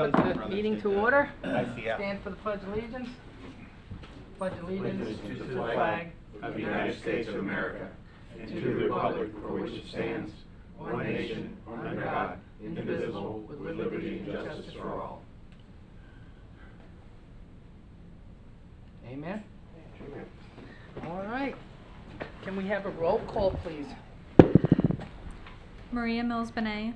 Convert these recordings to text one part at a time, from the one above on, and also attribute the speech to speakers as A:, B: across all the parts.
A: put the meeting to order.
B: Yeah.
A: Stand for the Pledge of Allegiance. Pledge allegiance
B: to
A: to
B: the
A: the
B: flag
A: flag
B: of the United States of America, and to the republic for which it stands, one nation, under God, indivisible, with liberty and justice for all.
A: Amen. All right. Can we have a roll call, please?
C: Maria Mills Benet,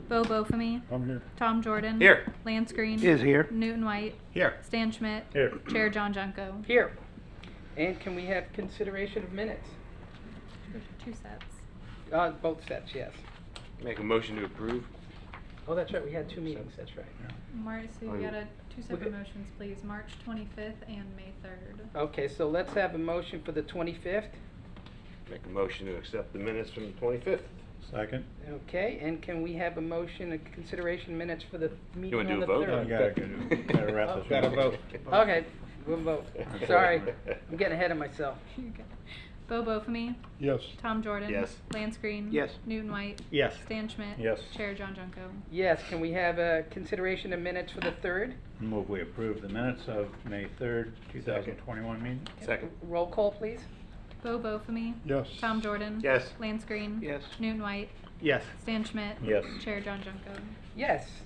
C: Bo Bofamy,
D: I'm here.
C: Tom Jordan,
B: Here.
C: Lance Green,
D: Is here.
C: Newton White,
B: Here.
C: Stan Schmidt,
D: Here.
C: Chair John Junko.
A: Here. And can we have consideration of minutes?
C: There's 2 sets.
A: Both sets, yes.
B: Make a motion to approve.
A: Oh, that's right. We had 2 meetings. That's right.
C: So you got 2 separate motions, please. March 25th and May 3rd.
A: Okay, so let's have a motion for the 25th.
B: Make a motion to accept the minutes from the 25th.
D: Second.
A: Okay, and can we have a motion of consideration minutes for the meeting
B: wanna
A: on
B: do
A: the
B: a vote?
A: 3rd?
D: Gotta wrap this
B: Gotta
D: one
B: vote.
D: up.
A: Okay, we'll vote. Sorry, I'm getting ahead of myself.
C: Bo Bofamy,
D: Yes.
C: Tom Jordan,
B: Yes.
C: Lance Green,
A: Yes.
C: Newton White,
D: Yes.
C: Stan Schmidt,
D: Yes.
C: Chair John Junko.
A: Yes, can we have a consideration of minutes for the 3rd?
D: Move we approve the minutes of May 3rd, 2021 meeting.
B: Second.
A: Roll call, please.
C: Bo Bofamy,
D: Yes.
C: Tom Jordan,
B: Yes.
C: Lance Green,
A: Yes.
C: Newton White,
D: Yes.
C: Stan Schmidt,
D: Yes.
C: Chair John Junko.
A: Yes.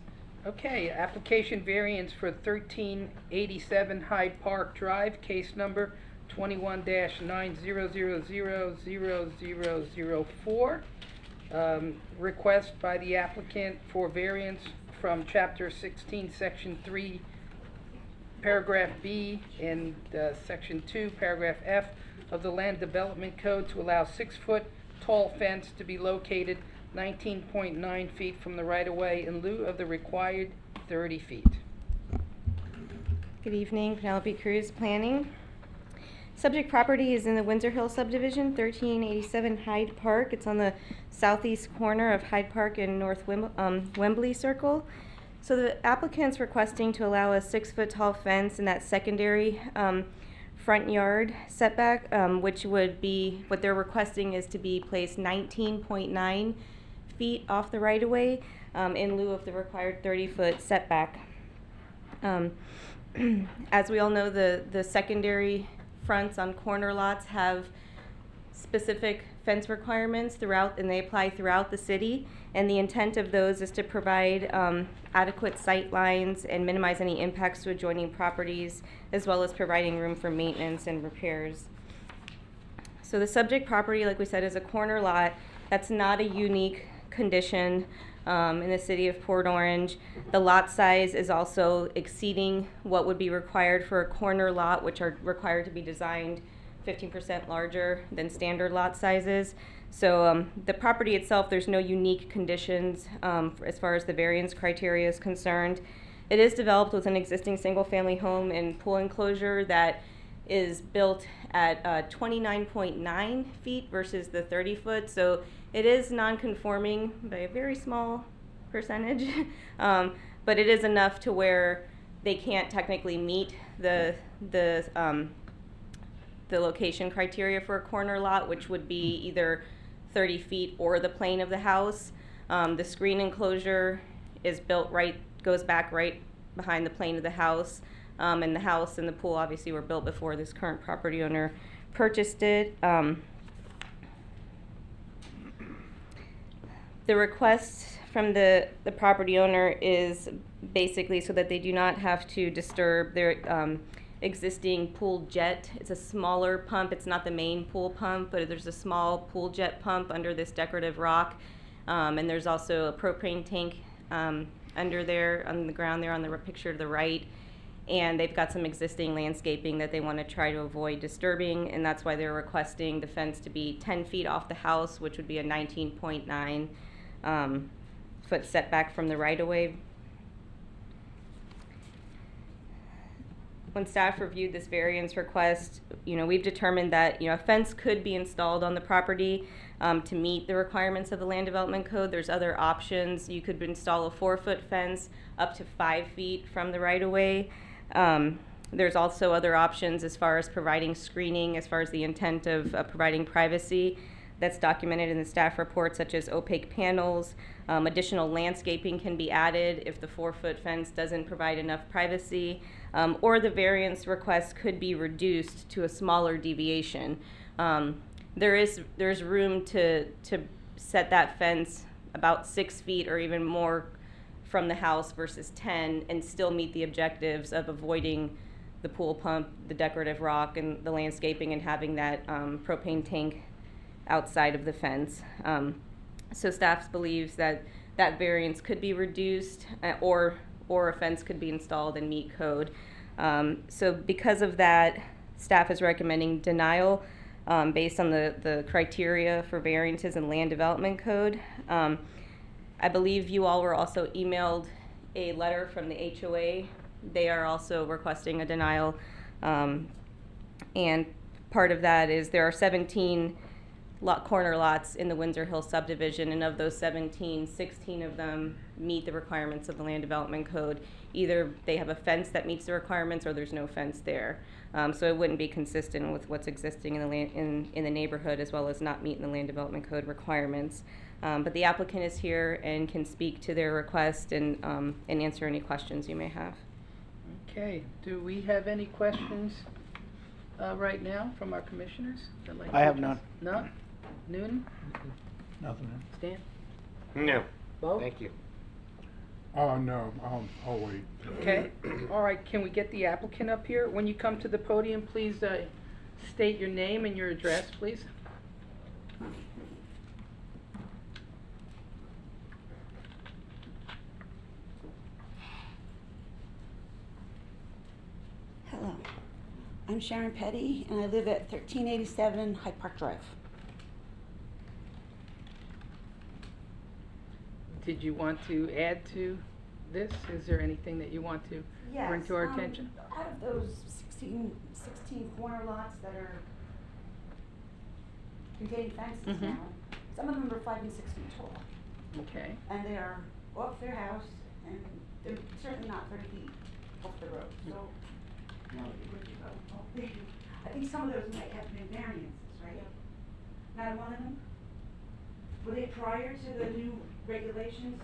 A: Okay, application variance for 1387 Hyde Park Drive, case number 21-90000004. Request by the applicant for variance from Chapter 16, Section 3, Paragraph B, and Section 2, Paragraph F of the Land Development Code to allow 6-foot tall fence to be located 19.9 feet from the right-of-way in lieu of the required 30 feet.
E: Good evening, Penelope Cruz, Planning. Subject property is in the Windsor Hill subdivision, 1387 Hyde Park. It's on the southeast corner of Hyde Park and North Wembley Circle. So the applicant's requesting to allow a 6-foot tall fence in that secondary front yard setback, which would be, what they're requesting is to be placed 19.9 feet off the right-of-way in lieu of the required 30-foot setback. As we all know, the secondary fronts on corner lots have specific fence requirements throughout, and they apply throughout the city. And the intent of those is to provide adequate sight lines and minimize any impacts to adjoining properties, as well as providing room for maintenance and repairs. So the subject property, like we said, is a corner lot. That's not a unique condition in the city of Port Orange. The lot size is also exceeding what would be required for a corner lot, which are required to be designed 15% larger than standard lot sizes. So the property itself, there's no unique conditions as far as the variance criteria is concerned. It is developed with an existing single-family home and pool enclosure that is built at 29.9 feet versus the 30 foot. So it is non-conforming by a very small percentage, but it is enough to where they can't technically meet the location criteria for a corner lot, which would be either 30 feet or the plane of the house. The screen enclosure is built goes back right behind the plane of the house. And the house and the pool obviously were built before this current property owner purchased it. The request from the property owner is basically so that they do not have to disturb their existing pool jet. It's a smaller pump. It's not the main pool pump, but there's a small pool jet pump under this decorative rock. And there's also a propane tank under there on the ground there on the picture to the right. And they've got some existing landscaping that they want to try to avoid disturbing, and that's why they're requesting the fence to be 10 feet off the house, which would be a 19.9 foot setback from the right-of-way. When staff reviewed this variance request, we've determined that, a fence could be installed on the property to meet the requirements of the Land Development Code. There's other options. You could install a 4-foot fence up to 5 feet from the right-of-way. There's also other options as far as providing screening, as far as the intent of providing privacy. that's documented in the staff report, such as opaque panels. Additional landscaping can be added if the 4-foot fence doesn't provide enough privacy, or the variance request could be reduced to a smaller deviation. There's room to set that fence about 6 feet or even more from the house versus 10 and still meet the objectives of avoiding the pool pump, the decorative rock, and the landscaping, and having that propane tank outside of the fence. So staff believes that that variance could be reduced, or a fence could be installed and meet code. So because of that, staff is recommending denial based on the criteria for variances in land development code. I believe you all were also emailed a letter from the HOA. They are also requesting a denial. And part of that is there are 17 corner lots in the Windsor Hill subdivision, and of those 17, 16 of them meet the requirements of the land development code. Either they have a fence that meets the requirements or there's no fence there. So it wouldn't be consistent with what's existing in the in the neighborhood, as well as not meeting the land development code requirements. But the applicant is here and can speak to their request and answer any questions you may have.
A: Okay, do we have any questions right now from our commissioners? That'd like
F: I
A: to
F: have
A: address-
F: none.
A: None? Noonan?
D: Nothing.
A: Stan?
F: No.
A: Bo?
F: Thank you.
G: No, I'll wait.
A: Okay, all right, can we get the applicant up here? When you come to the podium, please state your name and your address, please.
H: Hello, I'm Sharon Petty, and I live at 1387 Hyde Park Drive.
A: Did you want to add to this? Is there anything that you want to bring to our attention?
H: Out of those 16 corner lots that are containing fences
A: Mhm.
H: now, some of them are 5 and 6 feet tall,
A: Okay,
H: and they are off their house, and they're certainly not 30 feet off the road, so, no, it would be, I think some of those might have been variances, right? Not one of them? Were they prior to the new regulations?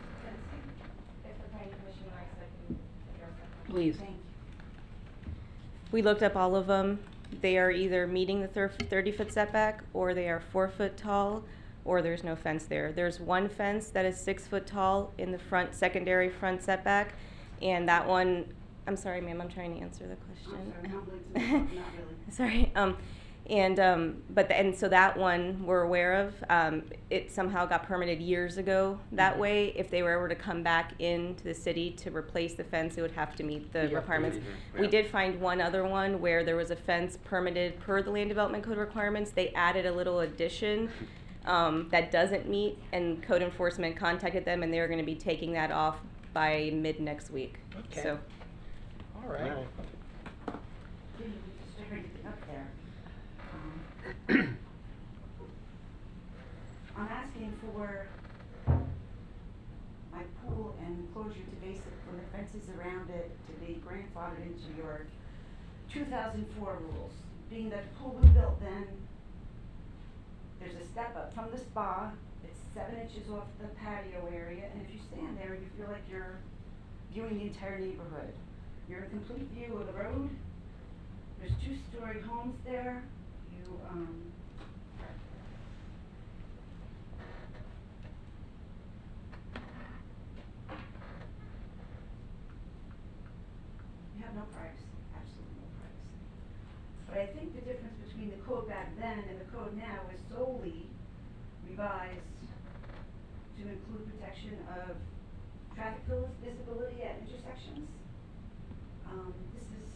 E: If the planning commission likes, I can address that.
A: please.
H: Thank you.
E: We looked up all of them. They are either meeting the 30-foot setback, or they are 4 foot tall, or there's no fence there. There's one fence that is 6 foot tall in the secondary front setback, and that one, I'm sorry, ma'am, I'm trying to answer the question.
H: I'm sorry, not really.
E: Sorry, and so that one we're aware of. It somehow got permitted years ago that way. If they were ever to come back into the city to replace the fence, it would have to meet the requirements. We did find one other one where there was a fence permitted per the land development code requirements. They added a little addition that doesn't meet, and code enforcement contacted them, and they were going to be taking that off by mid next week.
A: Okay.
E: So.
A: All right.
H: Didn't disturb anything up there. I'm asking for my pool and enclosure to for the fences around it to be grandfathered into your 2004 rules. Being that the pool was built then, there's a step up from the spa, it's 7 inches off the patio area, and if you stand there, you feel like you're viewing the entire neighborhood. You're in complete view of the road. There's 2-story homes there. You have no privacy, absolutely no privacy. But I think the difference between the code back then and the code now is solely revised to include protection of traffic visibility at intersections. This is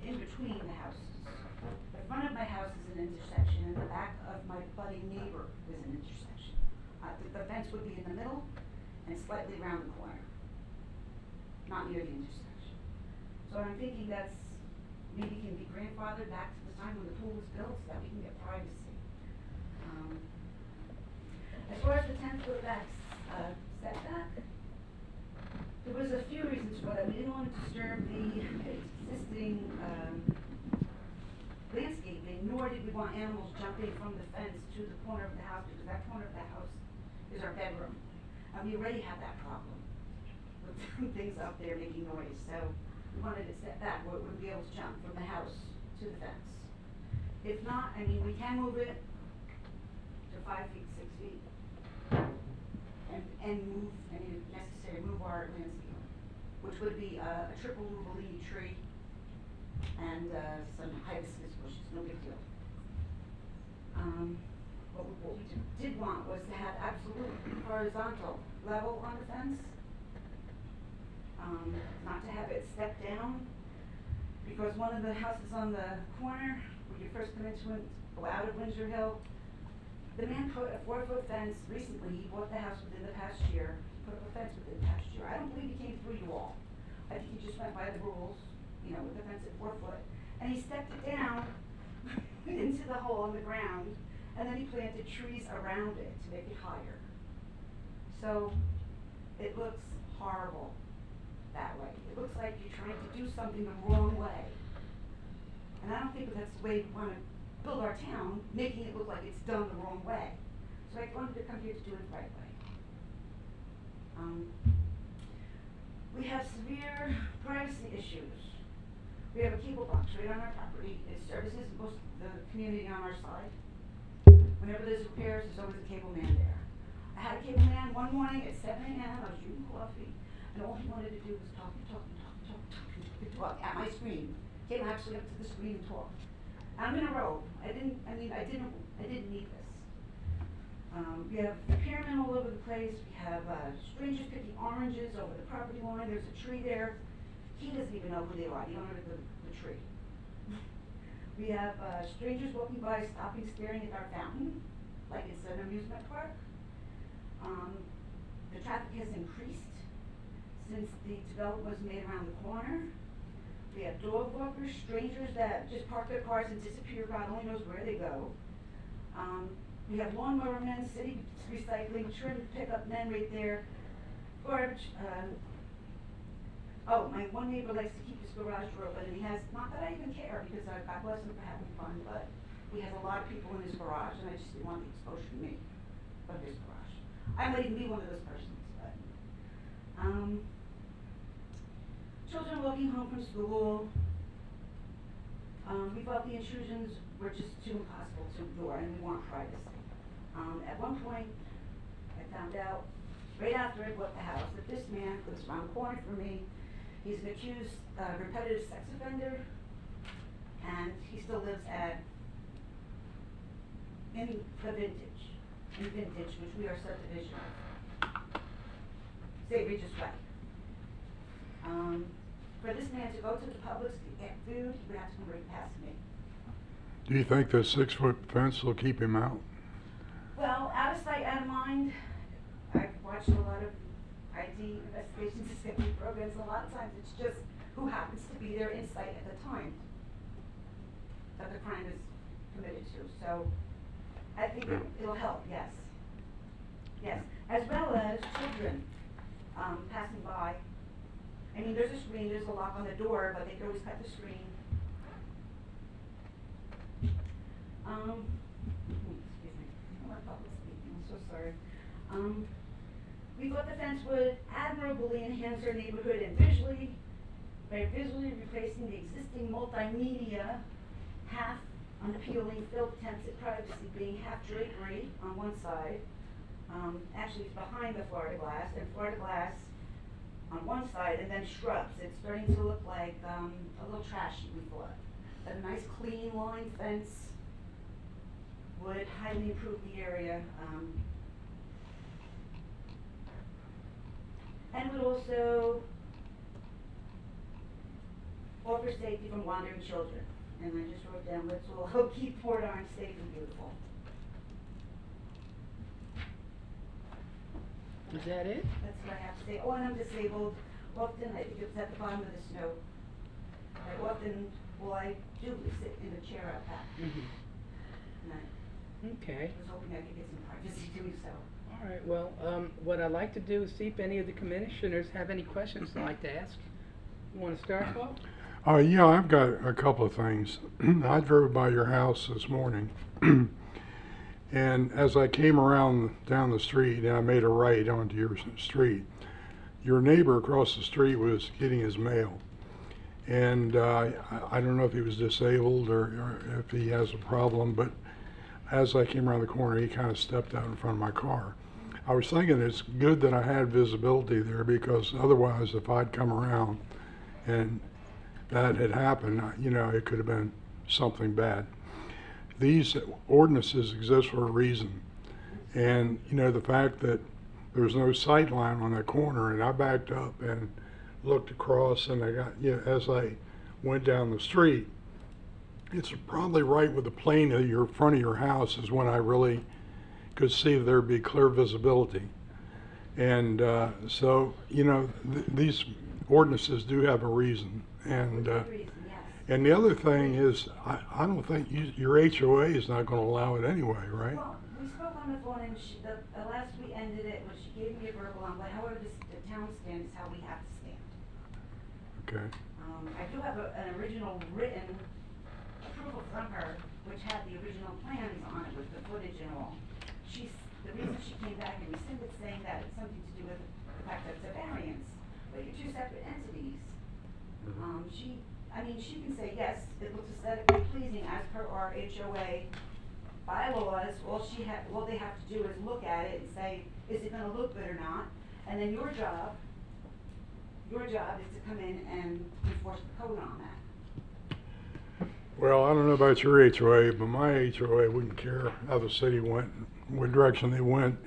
H: in between the houses. The front of my house is an intersection, and the back of my budding neighbor is an intersection. The fence would be in the middle and slightly around the corner, not near the intersection. So I'm thinking that's maybe can be grandfathered back to the time when the pool was built, so that we can get privacy. As far as the 10-foot back setback, there was a few reasons for that. We didn't want to disturb the existing landscaping, nor did we want animals jumping jumping from the fence to the corner of the house, because that corner of the house is our bedroom. And we already have that problem with things out there making noise, so we wanted to set that where it would be able to jump from the house to the fence. If not, I mean, we can move it to 5 feet, 6 feet, and move, I mean, if necessary, move our landscape, which would be a triple mubalini tree and some hibiscus bushes, no big deal. What we did want was to have absolute horizontal level on the fence, not to have it step down, because one of the houses on the corner, when you first come into it, go out of Windsor Hill, the man put a 4-foot fence recently. He bought the house within the past year, put up a fence within the past year. I don't believe he came through you all. I think he just went by the rules, you know, with the fence at 4 foot. And he stepped it down into the hole in the ground, and then he planted trees around it to make it higher. So it looks horrible that way. It looks like you're trying to do something the wrong way. And I don't think that's the way we want to build our town, making it look like it's done the wrong way. So I wanted to come here to do it the right way. We have severe privacy issues. We have a cable box right on our property. It services most of the community on our side. Whenever there's repairs, there's always a cable man there. I had a cable man one morning at 7 a.m. I was drinking coffee, and all he wanted to do was talk at my screen. Came actually up to the screen and talk. I'm in a robe. I didn't need this. We have repairmen all over the place. We have strangers picking oranges over the property line. There's a tree there. He doesn't even know who they are, the owner of the tree. We have strangers walking by, stopping, staring at our fountain, like it's an amusement park. The traffic has increased since the development was made around the corner. We have dog walkers, strangers that just park their cars and disappear, God only knows where they go. We have lawnmower men, city recycling, trim pickup men right there. Garbage. My one neighbor likes to keep his garage door open, and he has, not that I even care, because God bless him for having fun, but he has a lot of people in his garage, and I just didn't want the exposure to me of his garage. I might even be one of those persons, but. Children walking home from school. We thought the intrusions were just too impossible to ignore, and we want privacy. At one point, I found out, right after I bought the house, that this man lives around the corner from me. He's an accused repetitive sex offender, and he still lives in Vintage, which we are subdivision of. Say Regis Way. For this man to go to the Publix to get food, he would have to come right past me.
G: Do you think the 6-foot fence will keep him out?
H: Well, out of sight, out of mind. I've watched a lot of ID investigations and safety programs. A lot of times it's just who happens to be there in sight at the time that the crime is committed to. So I think it'll help, yes. Yes, as well as children passing by. I mean, there's a screen, there's a lock on the door, but they can always cut the screen. Excuse me, I'm not public speaking, I'm so sorry. We thought the fence would admirably enhance our neighborhood and by visually replacing the existing multimedia, half unappealing filled attempts at privacy being half drapery on one side. Actually, it's behind the Florida glass, and Florida glass on one side, and then shrubs. It's starting to look like a little trashy, we thought. But a nice clean line fence would highly improve the area. And would also offer safety from wandering children. And I just wrote down, let's all help keep Port Orange safe and beautiful.
A: Is that it?
H: That's what I have to say. Oh, and I'm disabled. Often, I think it's at the bottom of the snow. All I do is sit in a chair out back. And I
A: Okay.
H: was hoping I could get some privacy doing so.
A: All right, well, what I'd like to do is see if any of the commissioners have any questions they'd like to ask. You want to start, Paul?
G: Yeah, I've got a couple of things. I drove by your house this morning, And as I came around down the street, and I made a right onto your street, your neighbor across the street was getting his mail. And I don't know if he was disabled or if he has a problem, but as I came around the corner, he kind of stepped out in front of my car. I was thinking it's good that I had visibility there, because otherwise, if I'd come around and that had happened, you know, it could have been something bad. These ordinances exist for a reason. And, you know, the fact that there was no sight line on that corner, and I backed up and looked across, and I got, you know, as I went down the street, it's probably right with the plane of your front of your house is when I really could see there'd be clear visibility. And so, you know, these ordinances do have a reason. And
H: Good reason, yes.
G: and the other thing is, I don't think your HOA is not going to allow it anyway, right?
H: Well, we spoke on the phone, and the last we ended it was she gave me a verbal on, but however the town stands is how we have to stand.
G: Okay.
H: I do have an original written approval from her, which had the original plans on it with the footage and all. The reason she came back and rescinded, saying that it's something to do with the fact that it's a variance, but you're two separate entities. She can say, yes, it looks aesthetically pleasing as per our HOA bylaws. All they have to do is look at it and say, is it gonna look good or not? And then your job is to come in and enforce the code on that.
G: Well, I don't know about your HOA, but my HOA wouldn't care how the city went, what direction they went.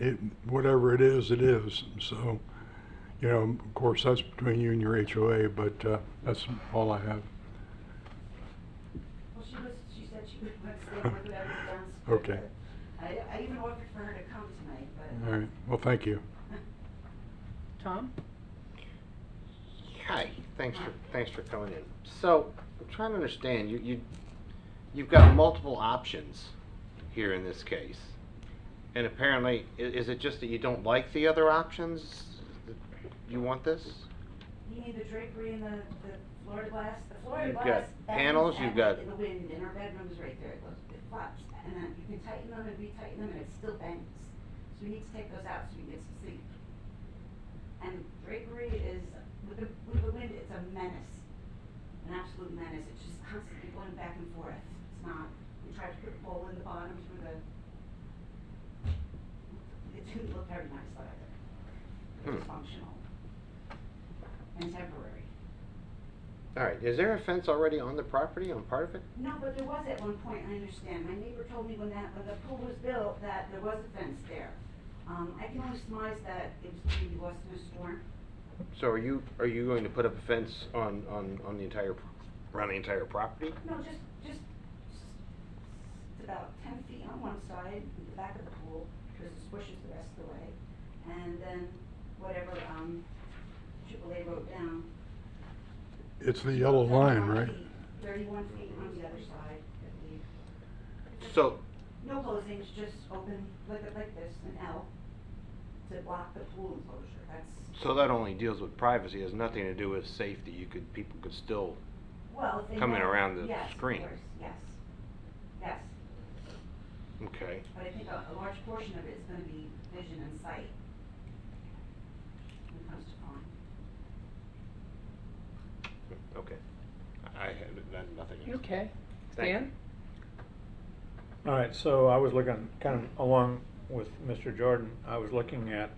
G: Whatever it is, it is. So, you know, of course, that's between you and your HOA, but that's all I have.
H: Well, she said she would stay with whatever was done.
G: Okay.
H: I even offered for her to come tonight, but.
G: All right. Well, thank you.
A: Tom?
B: Hi, thanks for coming in. So, I'm trying to understand, you've got multiple options here in this case. And apparently, is it just that you don't like the other options? You want this?
H: You need the drapery and the Florida glass. The Florida
B: You've
H: glass.
B: got panels,
H: bends
B: you've got-
H: in the wind, and our bedroom is right there. It flaps, and then you can tighten them and retighten them, and it still bends. So we need to take those out so we can get some sleep. And drapery is, with the wind, it's a menace, an absolute menace. It's just constantly going back and forth. It's not. We tried to put a hole in the bottom through the. It didn't look very nice either. It was functional and temporary.
B: All right, is there a fence already on the property, on part of it?
H: No, but there was at one point, I understand. My neighbor told me when the pool was built that there was a fence there. I can only surmise that it was maybe lost in a storm.
B: So are you going to put up a fence on the entire, around the entire property?
H: No, just it's about 10 feet on one side, the back of the pool, because it swishes the rest of the way. And then whatever, AAA wrote down.
G: It's the yellow line, right?
H: 31 feet on the other side, I believe.
B: So,
H: No closings, just open, like this, an L, to block the pool enclosure. That's,
B: so that only deals with privacy, it has nothing to do with safety. People could still,
H: well, if they
B: Coming
H: know-
B: around the
H: yes, of
B: screen.
H: course, yes, yes.
B: okay.
H: But I think a large portion of it is gonna be vision and sight when it comes to font.
B: Okay. I had nothing else.
A: Okay.
B: Thank you.
A: Dan?
D: All right, so I was looking kind of along with Mr. Jordan. I was looking at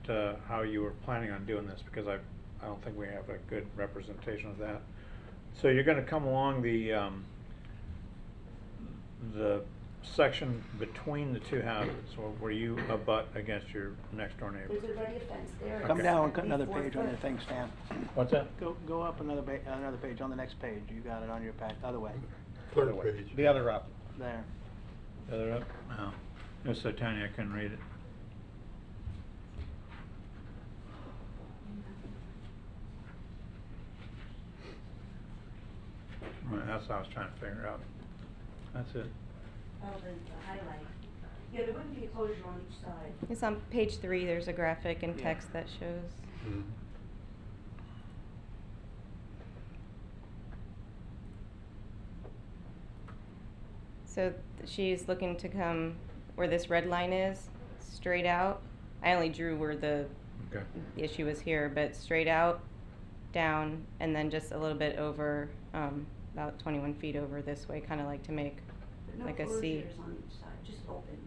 D: how you were planning on doing this, because I don't think we have a good representation of that. So you're gonna come along the section between the two houses, where you abut against your next door neighbor.
H: There's already a fence there.
F: Come
D: Okay.
F: down
H: It's
F: another
H: 4
F: page on your
H: foot.
F: thing, Stan.
D: What's that?
F: Go up another page, on the next page. You got it on your other way.
G: Third page.
D: The other up.
F: There.
D: The other up? No. It was so tiny I couldn't read it. Right, that's what I was trying to figure out. That's it.
H: Oh, the highlight. Yeah, there wouldn't be a closure on each side.
E: It's on page 3, there's a graphic and
F: Yeah.
E: text that shows.
G: Mhm.
E: So she's looking to come where this red line is, straight out. I only drew where the
D: Okay.
E: issue was here, but straight out, down, and then just a little bit over, about 21 feet over this way, kind of like to make
H: But no
E: like a C.
H: closures on each side, just open,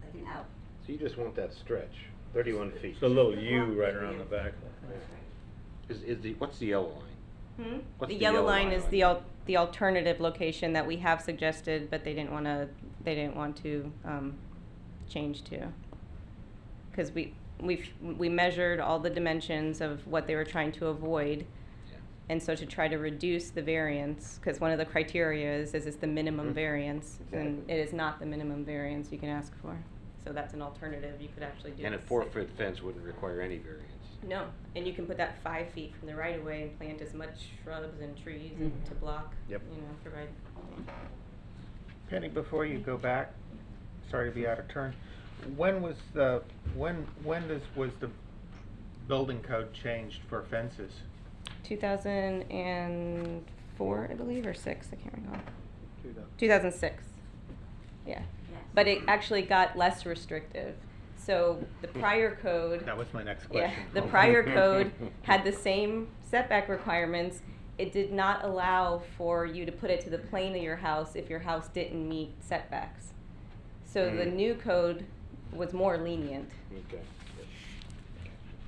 H: like an L.
B: So you just want that stretch, 31 feet.
D: It's a little U right around the back.
H: That's right.
B: Is the, what's the yellow line? What's
E: The
B: the
E: yellow
B: yellow
E: line
B: line
E: is
B: on
E: the
B: here?
E: the alternative location that we have suggested, but they didn't want to change to. Because we measured all the dimensions of what they were trying to avoid.
B: Yeah.
E: And so to try to reduce the variance, because one of the criteria is it's the minimum variance, and
B: Exactly.
E: it is not the minimum variance you can ask for. So that's an alternative, you could actually do.
B: And a
E: the
B: 4-foot fence wouldn't require any variance.
E: No, and you can put that 5 feet from the right of way and plant as much shrubs and trees and to block,
B: Yep.
E: provide.
I: Penny, before you go back, sorry to be out of turn, when was the building code changed for fences?
E: 2004, I believe, or 6, I can't recall.
I: 2000.
E: 2006, yeah.
H: Yes.
E: But it actually got less restrictive. So the prior code.
I: That was my next
E: Yeah,
I: question.
E: the prior code had the same setback requirements. It did not allow for you to put it to the plane of your house if your house didn't meet setbacks. So the new code was more lenient.
B: Okay.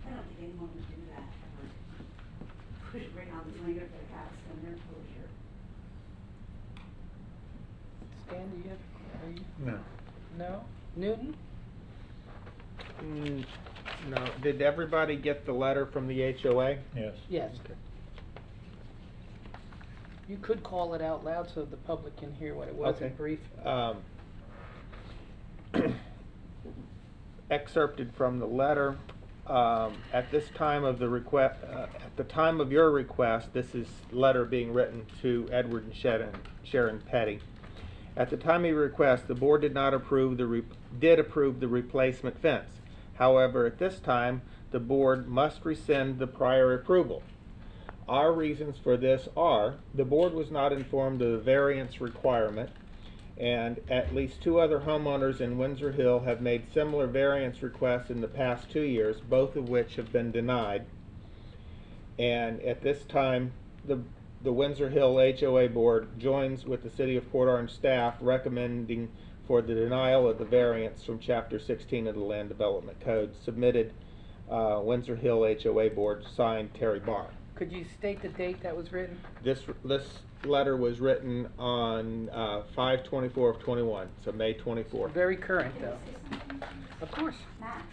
H: I don't think anyone would do that ever. Put it right on the plane of their house and their closure.
A: Stan, do you have, are you,
D: No.
A: no? Newton?
I: No, did everybody get the letter from the HOA?
D: Yes.
A: Yes. You could call it out loud so the public can hear what it was in
I: Okay.
A: brief.
I: Excerpted from the letter, at this time of the request, at the time of your request, this is letter being written to Edward and Sharon Petty. At the time of your request, the board did not approve did approve the replacement fence. However, at this time, the board must rescind the prior approval. Our reasons for this are, the board was not informed of the variance requirement, and at least 2 other homeowners in Windsor Hill have made similar variance requests in the past 2 years, both of which have been denied. And at this time, the Windsor Hill HOA board joins with the City of Port Orange staff recommending for the denial of the variance from Chapter 16 of the Land Development Code, submitted Windsor Hill HOA board, signed Terry Barr.
A: Could you state the date that was written?
I: This letter was written on 5/24 of 21, so May 24th.
A: Very current,
H: Can I
A: though.
H: say something?
A: Of course.
H: Max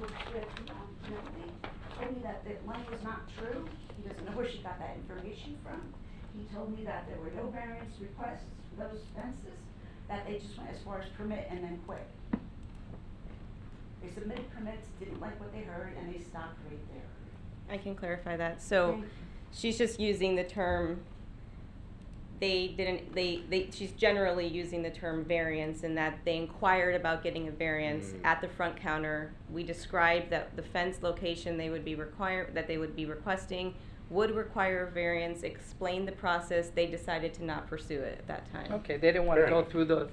H: works with, Melanie, told me that the money was not true. He doesn't know where she got that information from. He told me that there were no variance requests for those fences, that they just went as far as permit and then quit. They submitted permits, didn't like what they heard, and they stopped right there.
E: I can clarify that. So
H: Okay.
E: she's just using the term, she's generally using the term variance in that they inquired about getting a variance at the front counter. We described that the fence location that they would be requesting would require a variance, explained the process. They decided to not pursue it at that time.
A: Okay, they didn't want to
B: Fair
A: go
B: enough.
A: through the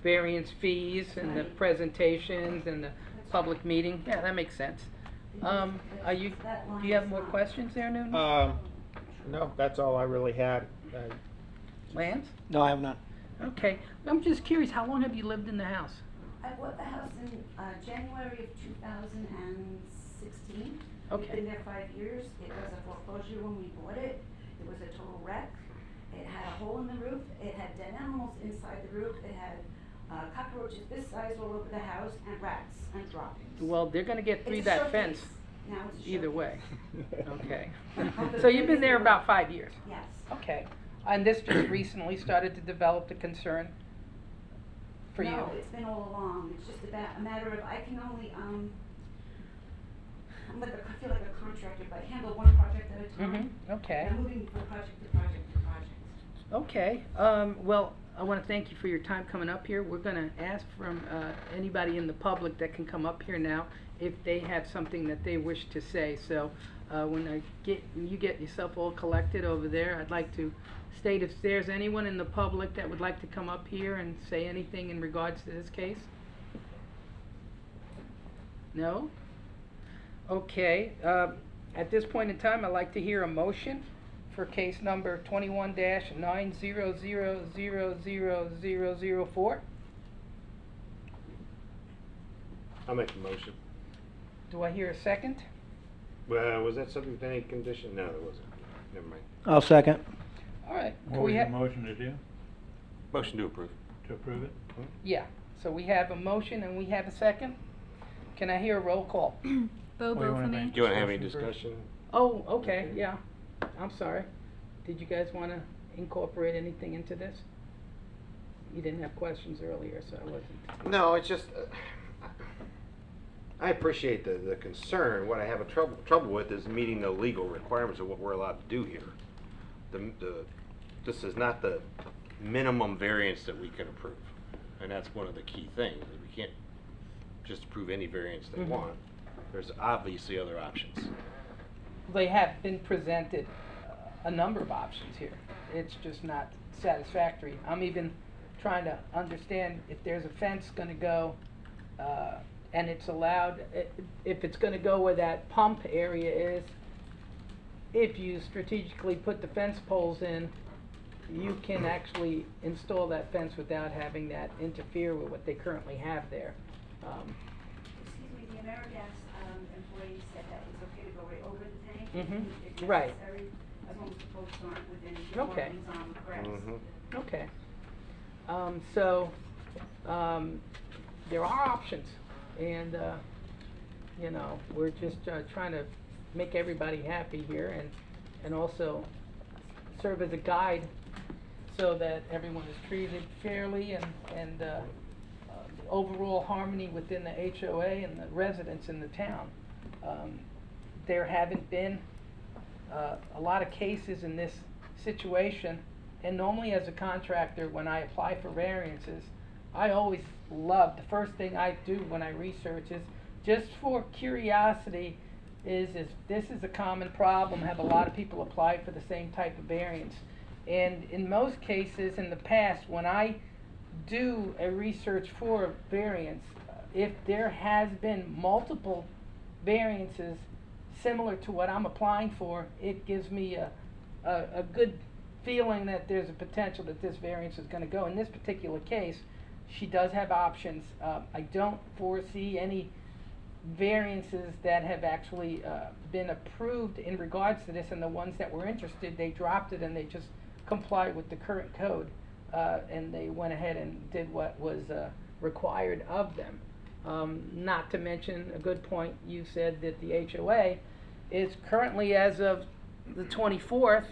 A: variance fees and the
H: Right.
A: presentations and the public meeting. Yeah, that makes sense. Do you have more questions there, Newton?
I: No, that's all I really had.
A: Lance?
F: No, I have none.
A: Okay, I'm just curious, how long have you lived in the house?
H: I bought the house in January of 2016.
A: Okay.
H: We've been there 5 years. It was a foreclosure when we bought it. It was a total wreck. It had a hole in the roof. It had dead animals inside the roof. It had cockroaches this size all over the house and rats and droppings.
A: Well, they're gonna get through
H: It's a
A: that
H: showcase.
A: fence
H: Now it's a
A: either way.
H: showcase.
A: Okay. So you've been there about 5 years?
H: Yes.
A: Okay. And this just recently started to develop the concern for you?
H: No, it's been all along. It's just about a matter of, I can only, I feel like a contractor, but I handle one project at a time.
A: Okay.
H: I'm moving from project to project to project.
A: Okay, well, I want to thank you for your time coming up here. We're going to ask from anybody in the public that can come up here now if they have something that they wish to say. So when you get yourself all collected over there, I'd like to state if there's anyone in the public that would like to come up here and say anything in regards to this case. No? Okay, at this point in time, I'd like to hear a motion for case number 21-900000004.
B: I'll make the motion.
A: Do I hear a second?
B: Well, was that subject to any condition? No, there wasn't. Never mind.
F: I'll second.
A: All right.
D: What
A: can
D: was
A: we
D: your
A: ha-
D: motion to do?
B: Motion to approve.
D: To approve it?
A: Yeah, so we have a motion and we have a second. Can I hear a roll call?
C: Bo
D: What do you wanna
C: for me.
D: make?
B: Do you want to have any
D: Discussion first.
B: discussion?
A: Oh, okay, yeah. I'm sorry. Did you guys want to incorporate anything into this? You didn't have questions earlier, so I wasn't.
B: No, it's just, I appreciate the concern. What I have a trouble with is meeting the legal requirements of what we're allowed to do here. This is not the minimum variance that we can approve. And that's one of the key things, is we can't just approve any variance they
A: Mhm.
B: want. There's obviously other options.
A: They have been presented a number of options here. It's just not satisfactory. I'm even trying to understand if there's a fence gonna go, and it's allowed, if it's gonna go where that pump area is, if you strategically put the fence poles in, you can actually install that fence without having that interfere with what they currently have there.
H: Excuse me, the AmeriGas employee said that it's okay to go right over the tank
A: Mhm.
H: if
A: Right.
H: necessary, as long as the posts aren't within the
A: Okay.
H: markings on the grass.
B: Mhm.
A: Okay. So, there are options, and, you know, we're just trying to make everybody happy here and also serve as a guide so that everyone is treated fairly and overall harmony within the HOA and the residents in the town. There haven't been a lot of cases in this situation, and normally as a contractor, when I apply for variances, I always love, the first thing I do when I research is, just for curiosity, is this is a common problem, have a lot of people apply for the same type of variance. And in most cases in the past, when I do a research for a variance, if there has been multiple variances similar to what I'm applying for, it gives me a good feeling that there's a potential that this variance is gonna go. In this particular case, she does have options. I don't foresee any variances that have actually been approved in regards to this, and the ones that were interested, they dropped it and they just complied with the current code, and they went ahead and did what was required of them. Not to mention, a good point, you said that the HOA is currently, as of the 24th,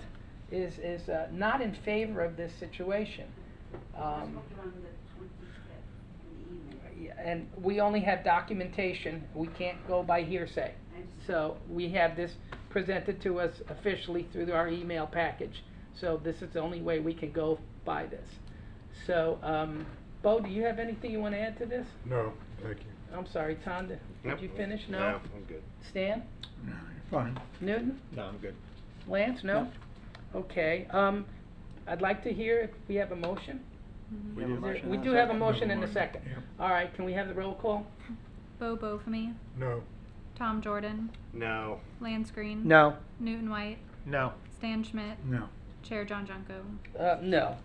A: is not in favor of this situation.
H: I spoke to her on the 25th in the evening.
A: Yeah, and we only have documentation, we can't go by hearsay. So we have this presented to us officially through our email package. So this is the only way we can go by this. So, Bo, do you have anything you want to add to this?
G: No, thank you.
A: I'm sorry, Tom, did
B: Nope.
A: you finish? No?
B: No, I'm good.
A: Stan?
D: No, you're fine.
A: Newton?
I: No, I'm good.
A: Lance, no? Okay, I'd like to hear if we have a motion.
C: Mhm.
F: We have a
A: Is there-
F: motion
A: We
F: and a
A: do have a
F: second.
A: motion and a second.
D: Yep.
A: All right, can we have the roll call?
C: Bo for me.
G: No,
C: Tom Jordan.
B: No.
C: Lance Green.
F: No.
C: Newton White.
I: No.
C: Stan Schmidt.
D: No.
C: Chair John Junko.
A: No.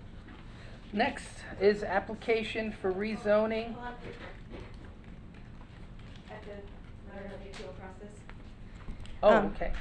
A: Next is application for rezoning.
E: Hold on. At the letter of the appeal process.
A: Oh,
E: Um,
A: okay.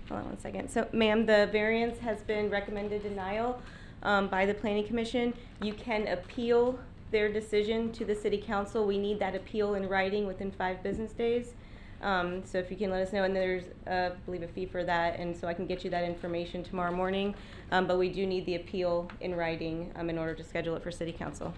E: Hold on one second. So, ma'am, the variance has been recommended denial by the planning commission. You can appeal their decision to the city council. We need that appeal in writing within 5 business days. So if you can let us know, and there's, I believe, a fee for that, and so I can get you that information tomorrow morning. But we do need the appeal in writing in order to schedule it for city council.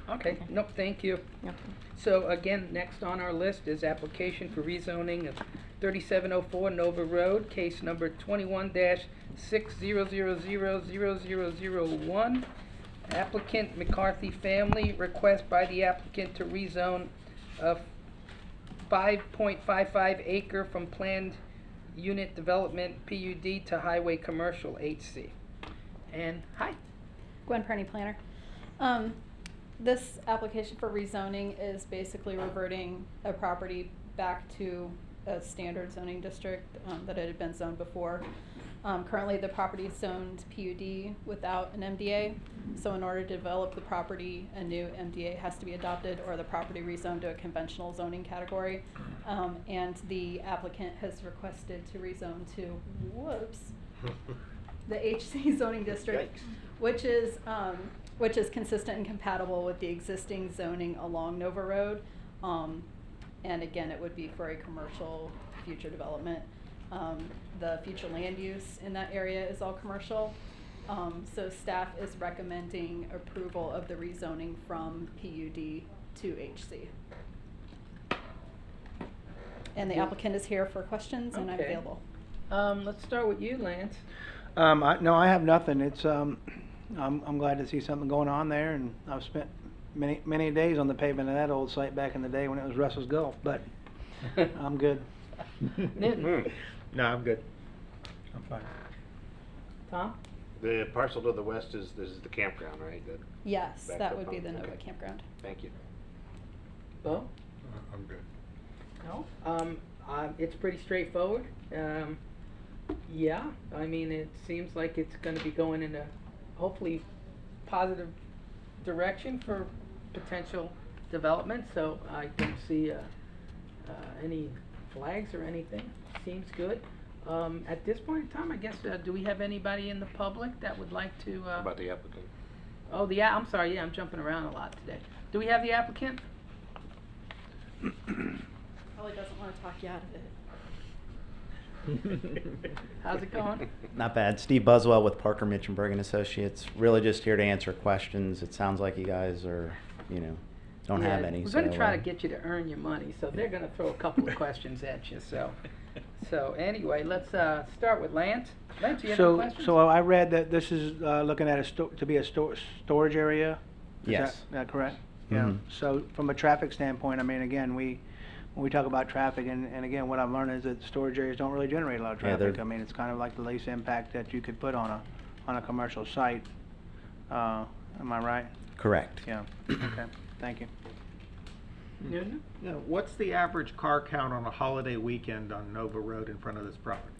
A: Okay, nope, thank you.
E: Yep.
A: So again, next on our list is application for rezoning of 3704 Nova Road, case number 21-600000001. Applicant McCarthy family, request by the applicant to rezone a 5.55 acre from planned unit development PUD to highway commercial HC. And, hi.
J: Gwen Perney, planner.
C: This application for rezoning is basically reverting a property back to a standard zoning district that it had been zoned before. Currently, the property is zoned PUD without an MDA. So in order to develop the property, a new MDA has to be adopted or the property rezoned to a conventional zoning category. And the applicant has requested to rezone to, the HC zoning district, which is consistent and compatible with the existing zoning along Nova Road. And again, it would be for a commercial future development. The future land use in that area is all commercial. So staff is recommending approval of the rezoning from PUD to HC. And the applicant is here for questions and I'm
A: Okay.
C: available.
A: Let's start with you, Lance.
F: No, I have nothing. It's, I'm glad to see something going on there, and I've spent many days on the pavement of that old site back in the day when it was Russell's Gulf, but I'm good.
A: Newton.
I: No, I'm good.
D: I'm fine.
A: Tom?
B: The parcel to the west is, this is the campground, right?
C: Yes,
B: Back
C: that
B: up
C: would be
B: on-
C: the Nova
B: okay.
C: campground.
B: Thank you.
A: Bo?
G: I'm good.
A: No? It's pretty straightforward. Yeah, I mean, it seems like it's gonna be going in a hopefully positive direction for potential development, so I don't see, any flags or anything. Seems good. At this point in time, I guess, do we have anybody in the public that would like to,
B: How about the applicant?
A: oh, I'm sorry, yeah, I'm jumping around a lot today. Do we have the applicant?
C: Probably doesn't want to talk you out of it.
A: How's it going?
J: Not bad. Steve Buswell with Parker Mitchenberg and Associates. Really just here to answer questions. It sounds like you guys are, don't have
A: Yeah,
J: any.
A: We're gonna
J: so,
A: try to get you to earn your money, so they're gonna throw a couple of questions at you, so anyway, let's, start with Lance. Lance, you have any questions?
F: So I read that this is, looking at to be a storage area? Is
J: Yes.
F: that correct? Yeah.
J: Mhm.
F: So from a traffic standpoint, I mean, again, when we talk about traffic, and again, what I've learned is that storage areas don't really generate a lot of
J: Yeah,
F: traffic.
J: they're-
F: I mean, it's kind of like the least impact that you could put on a commercial site. Am I right?
J: Correct.
F: Yeah, okay, thank you.
A: Newton?
I: Yeah, what's the average car count on a holiday weekend on Nova Road in front of this property?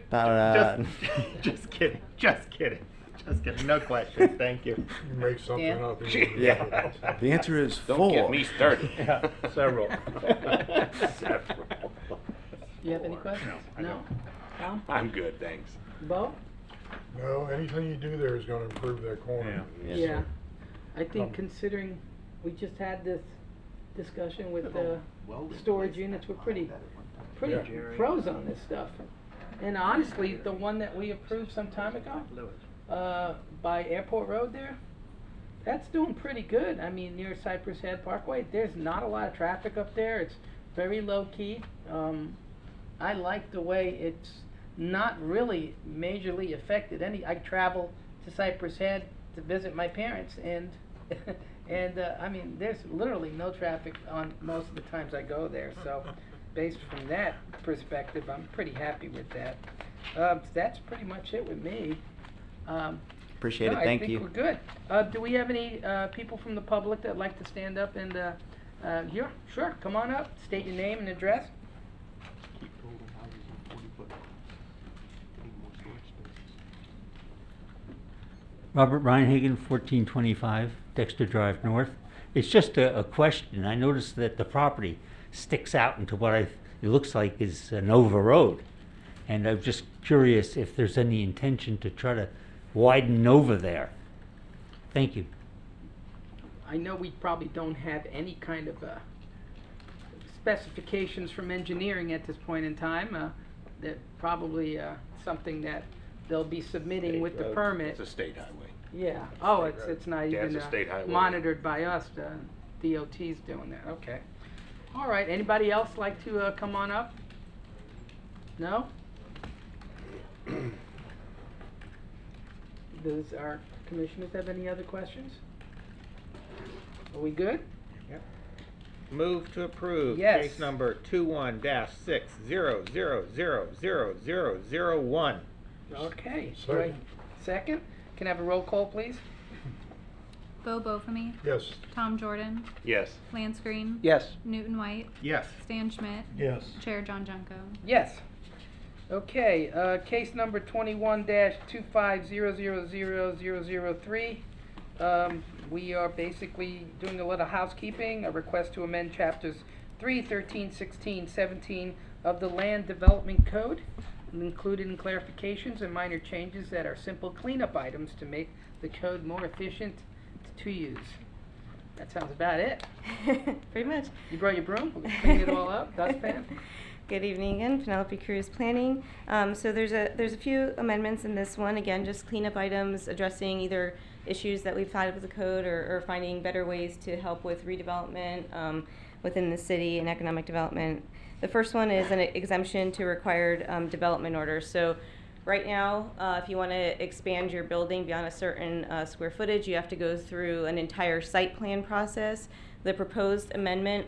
J: About,
I: Just kidding, just kidding, just kidding, no questions, thank you.
G: You make something
A: Yeah.
G: up.
J: Yeah. The answer is
B: Don't
J: full.
B: get me started.
D: Yeah, several.
B: Several.
A: You have any questions?
B: I
A: No?
B: don't.
A: Tom?
B: I'm good, thanks.
A: Bo?
G: No, anything you do there is gonna improve that corner.
J: Yes,
A: Yeah.
J: sir.
A: I think considering we just had this discussion with the storage units, we're pretty
G: Yeah.
A: pros on this stuff. And honestly, the one that we approved some time ago, by Airport Road there, that's doing pretty good. I mean, near Cypress Head Parkway, there's not a lot of traffic up there. It's very low key. I like the way it's not really majorly affected I travel to Cypress Head to visit my parents and I mean, there's literally no traffic on most of the times I go there, so based from that perspective, I'm pretty happy with that. That's pretty much it with me.
J: Appreciate
A: No,
J: it. Thank
A: I
J: you.
A: think we're good. Do we have any people from the public that'd like to stand up and, here? Sure, come on up, state your name and address.
K: Robert Reinhagen, 1425 Dexter Drive North. It's just a question. I noticed that the property sticks out into what it looks like is Nova Road. And I'm just curious if there's any intention to try to widen Nova there. Thank you.
A: I know we probably don't have any kind of specifications from engineering at this point in time. That probably something that they'll be submitting with the permit.
B: It's a state highway.
A: Yeah, oh,
B: State
A: it's
B: road.
A: not
B: Yeah, it's
A: even
B: a state highway.
A: monitored by us, the DOT's doing that, okay. All right, anybody else like to come on up? No? Does our commissioners have any other questions? Are we good?
I: Move to approve
A: Yes.
I: case number 21-600000001.
A: Okay. Do I-
G: Second.
A: Second? Can I have a roll call, please?
L: Bo Bofamy,
G: Yes.
L: Tom Jordan,
B: Yes.
L: Lance Green,
F: Yes.
L: Newton White,
I: Yes.
L: Stan Schmidt,
D: Yes.
L: Chair John Junko.
A: Yes. Okay, case number 21-25000003. We are basically doing a little housekeeping, a request to amend chapters 3, 13, 16, 17 of the Land Development Code, including clarifications and minor changes that are simple cleanup items to make the code more efficient to use. That sounds about it.
E: Pretty much.
A: You brought your broom? We'll clean it all up, dustpan?
E: Good evening again, Penelope Cruz Planning. So there's a few amendments in this one. Again, just cleanup items addressing either issues that we've had with the code or finding better ways to help with redevelopment within the city and economic development. The first one is an exemption to required development orders. So right now, if you want to expand your building beyond a certain square footage, you have to go through an entire site plan process. The proposed amendment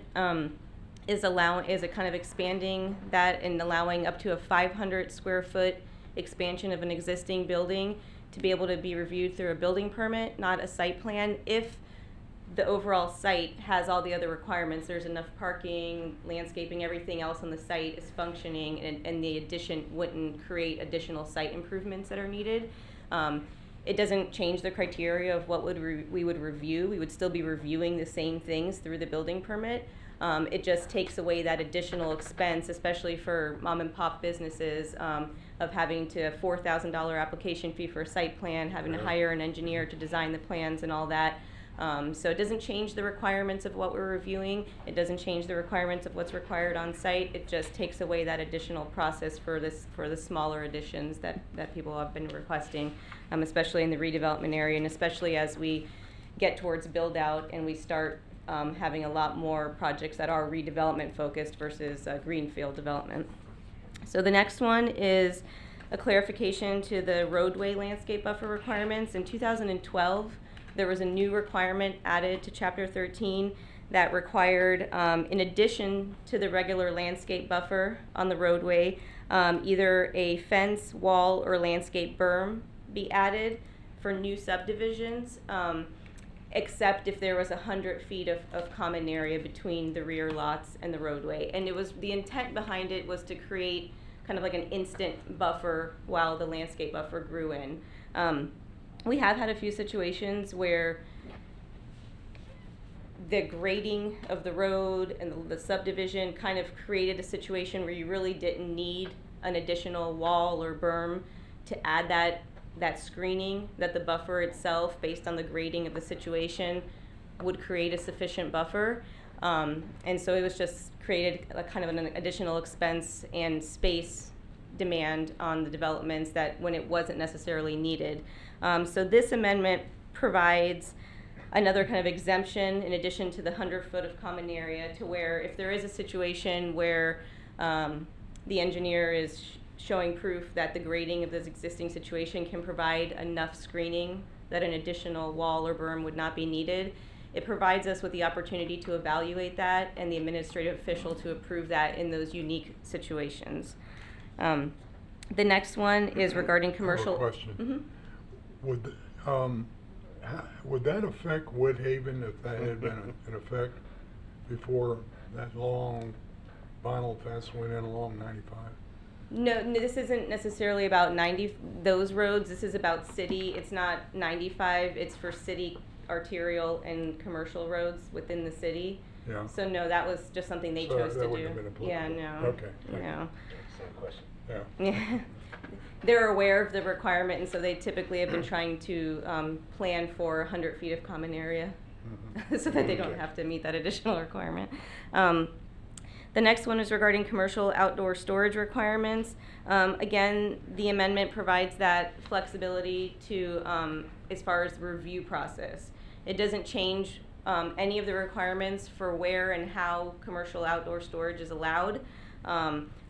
E: is a kind of expanding that and allowing up to a 500 square foot expansion of an existing building to be able to be reviewed through a building permit, not a site plan, if the overall site has all the other requirements. There's enough parking, landscaping, everything else on the site is functioning, and the addition wouldn't create additional site improvements that are needed. It doesn't change the criteria of what we would review. We would still be reviewing the same things through the building permit. It just takes away that additional expense, especially for mom and pop businesses, of having to $4,000 application fee for a site plan, having to hire an engineer to design the plans and all that. So it doesn't change the requirements of what we're reviewing. It doesn't change the requirements of what's required on site. It just takes away that additional process for the smaller additions that people have been requesting, especially in the redevelopment area, and especially as we get towards build out and we start having a lot more projects that are redevelopment focused versus greenfield development. So the next one is a clarification to the roadway landscape buffer requirements. In 2012, there was a new requirement added to Chapter 13 that required, in addition to the regular landscape buffer on the roadway, either a fence, wall, or landscape berm be added for new subdivisions, except if there was 100 feet of common area between the rear lots and the roadway. And the intent behind it was to create kind of like an instant buffer while the landscape buffer grew in. We have had a few situations where the grading of the road and the subdivision kind of created a situation where you really didn't need an additional wall or berm to add that screening, that the buffer itself, based on the grading of the situation, would create a sufficient buffer. And so it was just created a kind of an additional expense and space demand on the developments that when it wasn't necessarily needed. So this amendment provides another kind of exemption in addition to the 100 foot of common area, to where if there is a situation where the engineer is showing proof that the grading of this existing situation can provide enough screening that an additional wall or berm would not be needed, it provides us with the opportunity to evaluate that and the administrative official to approve that in those unique situations. The next one is regarding commercial.
G: I have a question.
E: Mhm.
G: Would that affect Woodhaven if that had been in effect before that long vinyl fence went in along 95?
E: No, this isn't necessarily about those roads. This is about city. It's not 95. It's for city arterial and commercial roads within the city.
G: Yeah.
E: So no, that was just something they
G: So
E: chose
G: that
E: to
G: wouldn't
E: do.
G: have been
E: Yeah,
G: applicable.
E: no.
G: Okay, thank you.
E: No.
B: Same question.
G: Yeah.
E: Yeah. They're aware of the requirement, and so they typically have been trying to plan for 100 feet of common area so that they don't have to meet that additional requirement. The next one is regarding commercial outdoor storage requirements. Again, the amendment provides that flexibility to, as far as the review process. It doesn't change any of the requirements for where and how commercial outdoor storage is allowed.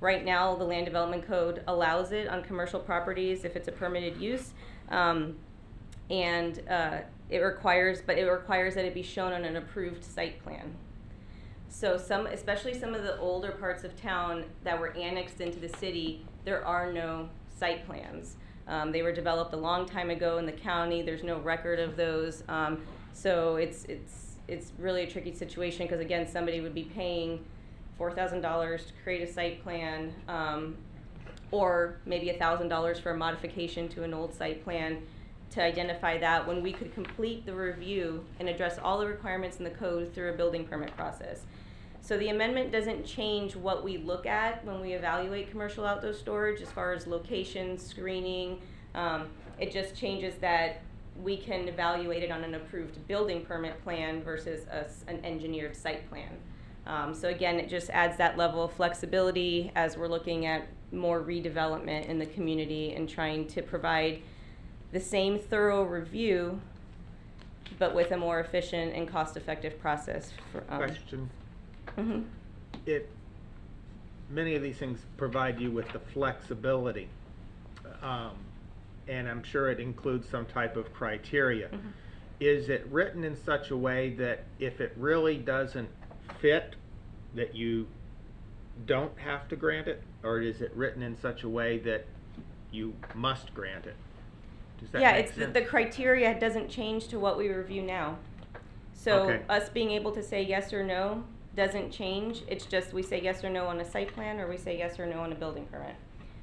E: Right now, the Land Development Code allows it on commercial properties if it's a permitted use. It requires that it be shown on an approved site plan. So especially some of the older parts of town that were annexed into the city, there are no site plans. They were developed a long time ago in the county. There's no record of those. So it's really a tricky situation, because again, somebody would be paying $4,000 to create a site plan, or maybe $1,000 for a modification to an old site plan to identify that, when we could complete the review and address all the requirements in the code through a building permit process. So the amendment doesn't change what we look at when we evaluate commercial outdoor storage as far as location, screening. It just changes that we can evaluate it on an approved building permit plan versus an engineered site plan. So again, it just adds that level of flexibility as we're looking at more redevelopment in the community and trying to provide the same thorough review, but with a more efficient and cost-effective process.
I: Question.
E: Mhm.
I: Many of these things provide you with the flexibility, and I'm sure it includes some type of criteria.
E: Mhm.
I: Is it written in such a way that if it really doesn't fit, that you don't have to grant it? Or is it written in such a way that you must grant it? Does that
E: Yeah,
I: make
E: it's
I: sense?
E: the criteria doesn't change to what we review now. So
I: Okay.
E: us being able to say yes or no doesn't change. It's just we say yes or no on a site plan, or we say yes or no on a building permit.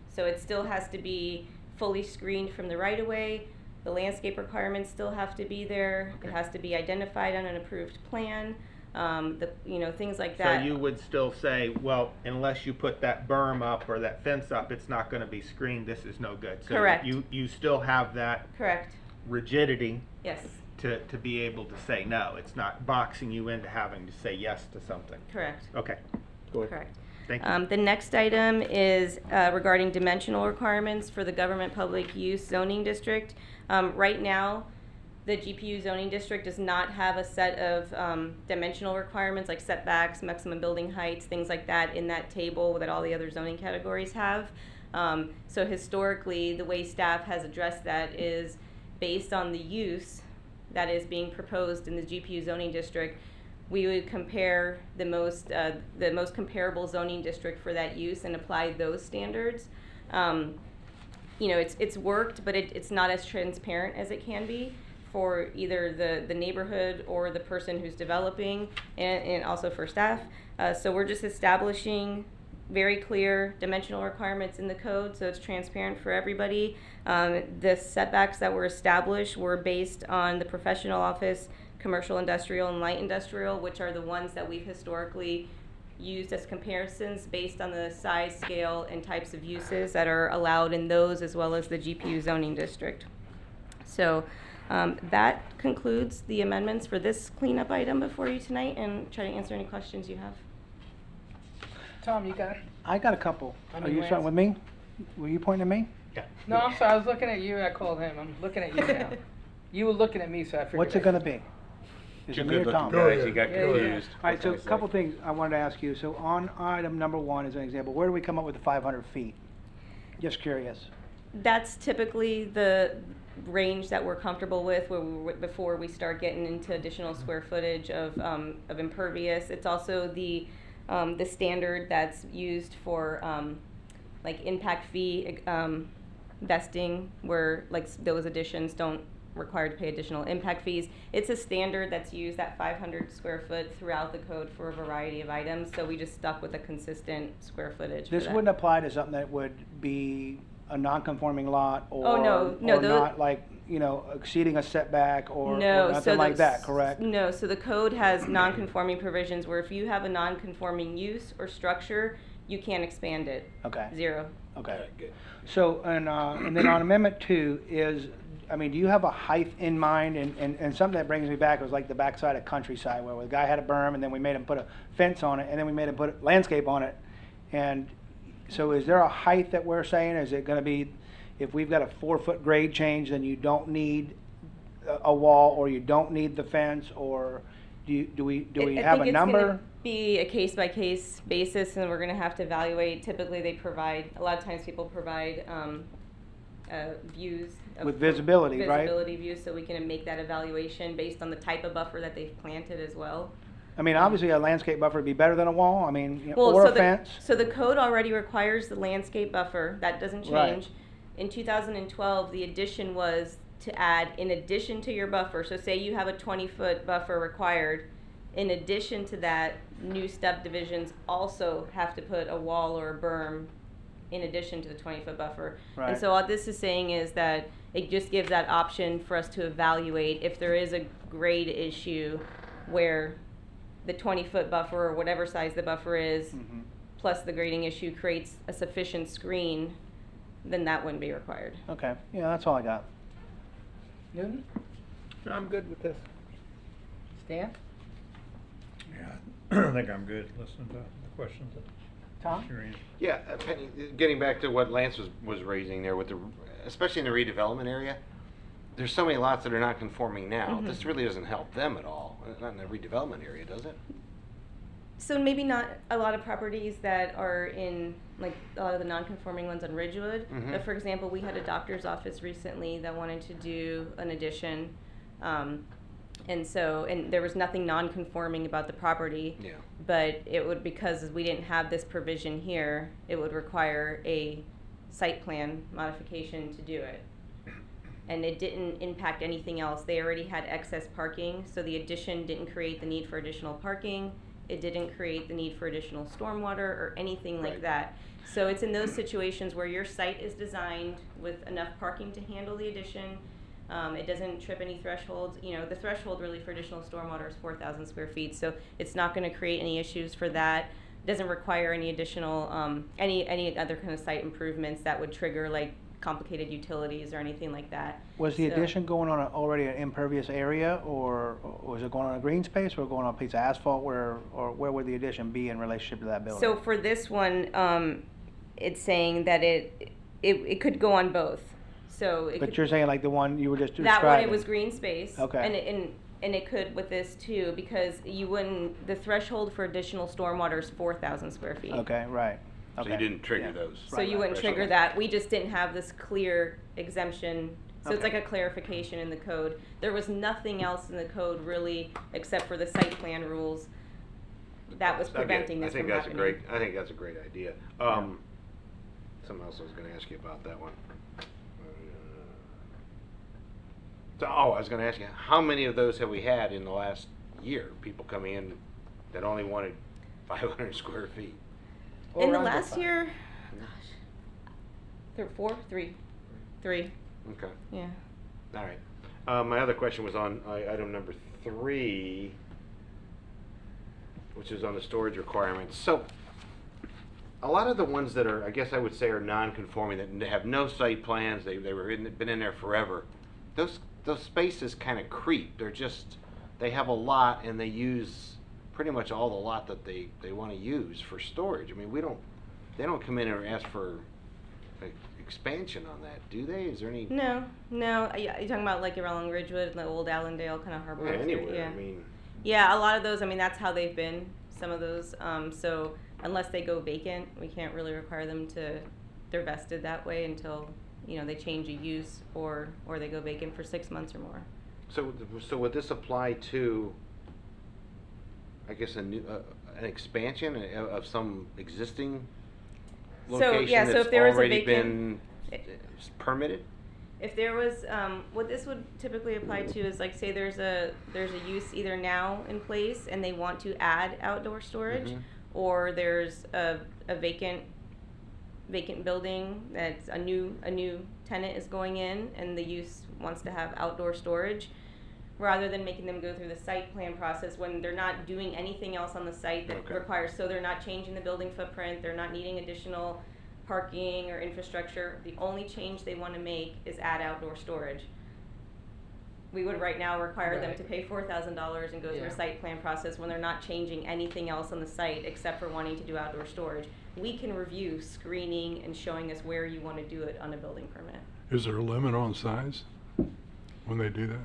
E: So it still has to be fully screened from the right of way. The landscape requirements still have to be there. It
I: Okay.
E: has to be identified on an approved plan. Things like
I: So
E: that.
I: you would still say, well, unless you put that berm up or that fence up, it's not gonna be screened, this is no good. So
E: Correct.
I: you still have that
E: Correct.
I: rigidity
E: Yes.
I: to be able to say no. It's not boxing you into having to say yes to something.
E: Correct.
I: Okay, go ahead.
E: Correct.
I: Thank you.
E: The next item is regarding dimensional requirements for the government public use zoning district. Right now, the GPU zoning district does not have a set of dimensional requirements like setbacks, maximum building heights, things like that in that table that all the other zoning categories have. So historically, the way staff has addressed that is based on the use that is being proposed in the GPU zoning district. We would compare the most comparable zoning district for that use and apply those standards. It's worked, but it's not as transparent as it can be for either the neighborhood or the person who's developing, and also for staff. So we're just establishing very clear dimensional requirements in the code, so it's transparent for everybody. The setbacks that were established were based on the professional office, commercial industrial, and light industrial, which are the ones that we've historically used as comparisons based on the size, scale, and types of uses that are allowed in those, as well as the GPU zoning district. So that concludes the amendments for this cleanup item before you tonight, and try to answer any questions you have.
A: Tom, you got it?
F: I got a couple.
A: I
F: Are
A: mean,
F: you
A: Lance.
F: starting with me? Were you pointing at me?
I: Yeah.
A: No, I'm sorry, I was looking at you, I called him, I'm looking at you now. You were looking at me, so I figured.
F: What's it gonna be? Is
B: Two
F: it me or
B: good-looking
F: Tom?
G: Go
B: guys,
G: ahead.
B: you got
A: Yeah, yeah.
B: confused.
F: All right,
B: What
F: so a
B: can I say?
F: couple things I wanted to ask you. So on item number 1 as an example, where do we come up with the 500 feet? Just curious.
E: That's typically the range that we're comfortable with before we start getting into additional square footage of impervious. It's also the standard that's used for like impact fee vesting, where like those additions don't require to pay additional impact fees. It's a standard that's used at 500 square foot throughout the code for a variety of items, so we just stuck with a consistent square footage for
F: This
E: that.
F: wouldn't apply to something that would be a non-conforming lot or,
E: Oh, no,
F: or
E: those-
F: not like, exceeding a setback or
E: No,
F: nothing
E: so
F: like that, correct?
E: No, so the code has non-conforming provisions where if you have a non-conforming use or structure, you can't expand it.
F: Okay.
E: 0.
F: Okay. So, and then on Amendment 2 is, do you have a height in mind? And something that brings me back was like the backside of Countryside, where the guy had a berm, and then we made him put a fence on it, and then we made him put landscape on it. And so is there a height that we're saying? Is it gonna be, if we've got a 4-foot grade change, then you don't need a wall, or you don't need the fence, or do we have a
E: I
F: number?
E: think it's gonna be a case-by-case basis, and we're gonna have to evaluate. Typically, a lot of times people provide views.
F: With visibility, right?
E: Visibility views, so we can make that evaluation based on the type of buffer that they've planted as well.
F: Obviously a landscape buffer would be better than a wall,
E: Well,
F: or
E: so
F: a fence.
E: So the code already requires the landscape buffer. That doesn't
F: Right.
E: change. In 2012, the addition was to add in addition to your buffer. So say you have a 20-foot buffer required. In addition to that, new subdivisions also have to put a wall or a berm in addition to the 20-foot buffer. And
F: Right.
E: so all this is saying is that it just gives that option for us to evaluate if there is a grade issue where the 20-foot buffer or whatever size the buffer is,
F: Mhm.
E: plus the grading issue creates a sufficient screen, then that wouldn't be required.
F: Okay, yeah, that's all I got.
A: Newton?
I: I'm good with this.
A: Stan?
D: Yeah, I think I'm good listening to the questions that
A: Tom?
D: Shireen.
B: Yeah, Penny, getting back to what Lance was raising there with the, especially in the redevelopment area, there's so many lots that are not conforming now.
E: Mhm.
B: This really doesn't help them at all, not in the redevelopment area, does it?
E: So maybe not a lot of properties that are in, like, a lot of the non-conforming ones on Ridgewood.
B: Mhm.
E: But for example, we had a doctor's office recently that wanted to do an addition. And there was nothing non-conforming about the property.
B: Yeah.
E: But it would, because we didn't have this provision here, it would require a site plan modification to do it. And it didn't impact anything else. They already had excess parking, so the addition didn't create the need for additional parking. It didn't create the need for additional stormwater or anything like
B: Right.
E: that. So it's in those situations where your site is designed with enough parking to handle the addition. It doesn't trip any thresholds. You know, the threshold really for additional stormwater is 4,000 square feet, so it's not gonna create any issues for that. Doesn't require any additional, any other kind of site improvements that would trigger like complicated utilities or anything like that.
F: Was the
E: So-
F: addition going on already an impervious area, or was it going on a green space, or going on a piece of asphalt, or where would the addition be in relationship to that building?
E: So for this one, it's saying that it could go on both. So it
F: But
E: could,
F: you're saying like the one you were just describing?
E: that one, it was green space.
F: Okay.
E: And it could with this too, because you wouldn't, the threshold for additional stormwater is 4,000 square feet.
F: Okay, right.
B: So you
F: Okay.
B: didn't trigger
F: Yeah.
B: those.
E: So you wouldn't trigger
B: Okay.
E: that. We just didn't have this clear exemption. So it's
F: Okay.
E: like a clarification in the code. There was nothing else in the code really, except for the site plan rules, that was
B: I get it.
E: preventing this from happening.
B: I think that's a great idea. Something else I was gonna ask you about that one. I was gonna ask you, how many of those have we had in the last year? People coming in that only wanted 500 square feet?
E: In the
A: Or under
E: last
A: 5.
E: year, three,
B: Okay,
E: yeah.
B: all right. My other question was on item number 3, which is on the storage requirements. So, a lot of the ones that are, I guess I would say, are non-conforming, that have no site plans, been in there forever, those spaces kind of creep. They have a lot and they use pretty much all the lot that they want to use for storage. I mean, they don't come in and ask for like, expansion on that, do they? Is there any?
E: No. You're talking about like around Ridgewood, the old Allendale kind of harbor.
B: Yeah,
E: area,
B: anywhere,
E: yeah.
B: I mean.
E: Yeah, a lot of those, I mean, that's how they've been, some of those. So unless they go vacant, we can't really require them to, they're vested that way until, they change a use or they go vacant for 6 months or more.
B: So would this apply to, I guess, an expansion of some existing location
E: yeah, so
B: that's
E: if there was a
B: already
E: vacant-
B: been permitted?
E: If there was, what this would typically apply to is like, say there's a use either now in place and they want to add outdoor storage,
B: Mhm.
E: or there's a vacant building that's a new tenant is going in and the use wants to have outdoor storage, rather than making them go through the site plan process when they're not doing anything else on the site that
B: Okay.
E: requires, so they're not changing the building footprint, they're not needing additional parking or infrastructure. The only change they want to make is add outdoor storage. We would right now require them
A: Right.
E: to pay $4,000 and go through
A: Yeah.
E: a site plan process when they're not changing anything else on the site except for wanting to do outdoor storage. We can review screening and showing us where you want to do it on a building permit.
G: Is there a limit on size when they do that?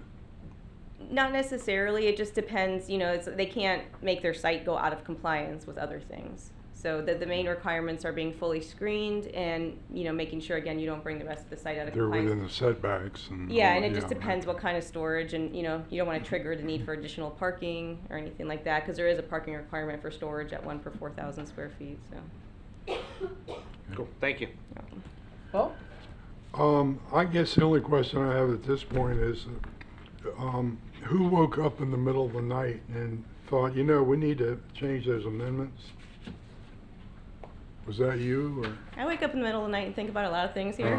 E: Not necessarily, it just depends, they can't make their site go out of compliance with other things. So the main requirements are being fully screened and, making sure, again, you don't bring the rest of the site out of
G: They're
E: compliance.
G: within the setbacks and.
E: Yeah,
G: all
E: and
G: that,
E: it just
G: yeah,
E: depends
G: right.
E: what kind of storage and, you don't want to trigger the need for additional parking or anything like that, because there is a parking requirement for storage at 1 per 4,000 square feet, so.
B: Cool, thank you.
A: Well,
G: I guess the only question I have at this point is, who woke up in the middle of the night and thought, you know, we need to change those amendments? Was that you, or?
E: I wake up in the middle of the night and think about a lot of things here.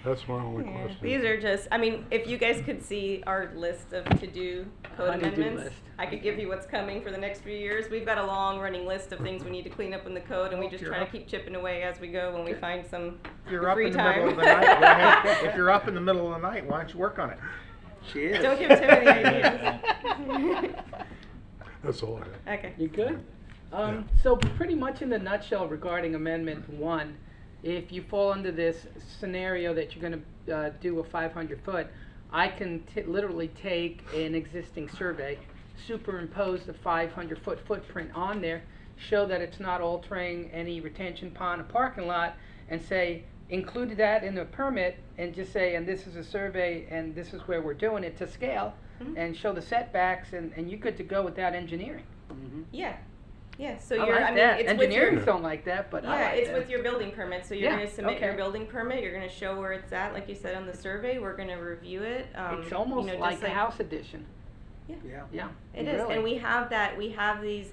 G: That's my only
E: Yeah,
G: question.
E: these are just, I mean, if you guys could see our list of to-do code
A: Honey-do
E: amendments,
A: list.
E: I could give you what's coming for the next few years. We've got a long running list of things we need to clean up in the code, and we
A: Well,
E: just
A: if
E: try
A: you're
E: to keep chipping away as we go when we find some
I: If you're up
E: free
I: in the
E: time.
I: middle of the night, go ahead. If you're up in the middle of the night, why don't you work on it?
A: She is.
E: Don't give too many ideas.
G: That's all I have.
E: Okay.
A: You good? So pretty much in the nutshell regarding Amendment 1, if you fall under this scenario that you're gonna do a 500-foot, I can literally take an existing survey, superimpose the 500-foot footprint on there, show that it's not altering any retention pond or parking lot, and say, include that in the permit, and just say, and this is a survey, and this is where we're doing it to scale,
E: Mhm.
A: and show the setbacks, and you're good to go without engineering.
E: Yeah. Yeah, so
A: I
E: you're,
A: like
E: I mean,
A: that.
E: it's with your,
A: Engineers don't like that, but I
E: yeah,
A: like
E: it's
A: that.
E: with your building permit, so you're
A: Yeah,
E: gonna submit your
A: okay.
E: building permit, you're gonna show where it's at, like you said on the survey, we're gonna review it,
A: It's
E: you
A: almost
E: know,
A: like
E: just
A: a house edition.
F: Yeah.
A: Yeah.
E: It is,
A: really.
E: and we have that, we have this